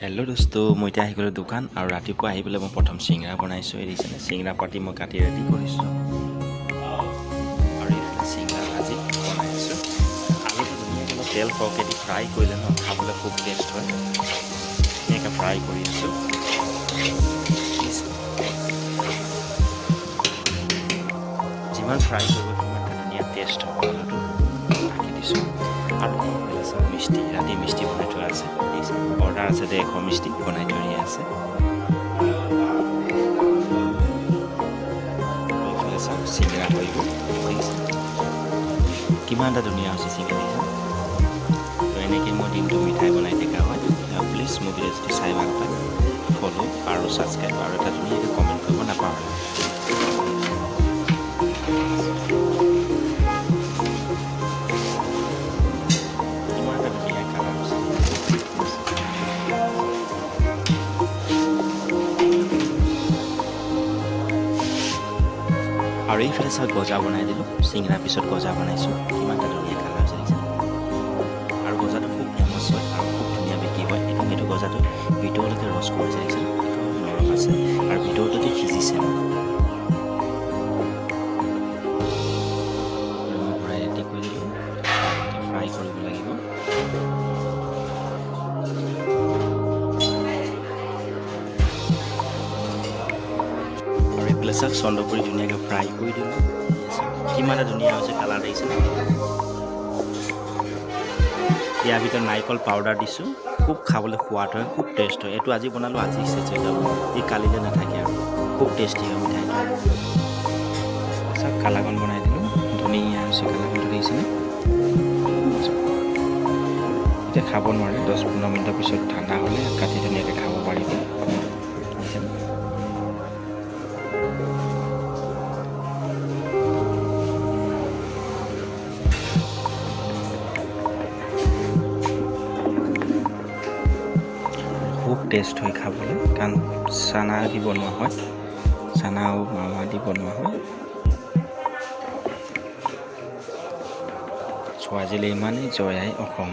Hello' দোস্ত মই এতিয়া আহি গ'লোঁ দোকান আৰু ৰাতিপুৱা আহি পেলাই মই প্ৰথম চিংৰা বনাইছোঁ এৰিছেনে চিংৰা পাতি মই কাটি ৰেডি কৰিছোঁ আৰু এইফালে চিংৰা ভাজি বনাই আছোঁ আলুটো ধুনীয়াকৈ মই তেল সৰহকৈ দি ফ্ৰাই কৰিলে ন খাবলৈ খুব টেষ্ট হয় ধুনীয়াকৈ ফ্ৰাই কৰি আছোঁ যিমান ফ্ৰাই কৰিব সিমান ধুনীয়া টেষ্ট হ'ব আলুটো ঢাকি দিছোঁ আৰু চব মিষ্টি ৰাতি মিষ্টি বনাই থোৱা আছে অৰ্ডাৰ আছে 100 মিষ্টি বনাই থৈ আছে এইফালে চাওক চিংৰা হৈ গ'ল কিমান এটা ধুনীয়া হৈছে চিংৰা তো এনেকৈ মই দিনটো মিঠাই বনাই থকা হয় প্লিজ মোৰ ভিডিঅ'টো চাই ভাল পায় ফ'ল' আৰু ছাবস্ক্ৰাইব আৰু এটা ধুনীয়াকৈ কমেণ্ট কৰিব নাপাহৰে আৰু এইফালে চাওক গজা বনাই দিলোঁ চিংৰাৰ পিছত গজা বনাইছোঁ কিমান এটা ধুনীয়া কালাৰ হৈছে আৰু গজাটো খুব ফেমাছ হয় আৰু খুব ধুনীয়া বিক্ৰী হয় এইটো গজাটো ভিতৰলৈকে ৰস কৰি যাইছে নৰম আছে আৰু ভিতৰলৈকে সিজিছে ভৰাই ৰেডি কৰি দিলোঁ ফ্ৰাই কৰিব লাগিব এইফালে চাওক চন্দ্ৰপুৰি ধুনীয়াকৈ ফ্ৰাই কৰি দিলোঁ কিমান এটা ধুনীয়া হৈছে কালাৰ আহিছে ইয়াৰ ভিতৰত নাৰিকল পাউডাৰ দিছোঁ খুব খাবলৈ সোৱাদ হয় খুব টেষ্ট হয় এইটো আজি বনালোঁ আজি চেচ হৈ যাব এই কালিলৈ নাথাকে আৰু খুব টেষ্টি হয় মিঠাইটো চাওক কালাকন বনাই দিলোঁ ধুনীয়া হৈছে কালাকনটো দেখিছেনে এতিয়া খাব নোৱাৰে 10-15 মিনিটৰ পিছত ঠাণ্ডা হ'লে কাটি ধুনীয়াকৈ খাব পাৰিব খুব টেষ্ট হয় খাবলৈ কাৰণ চানা দি বনোৱা হয় চানা আৰু মামা দি বনোৱা হয় আজিলৈ ইমানেই জয় আই অসম।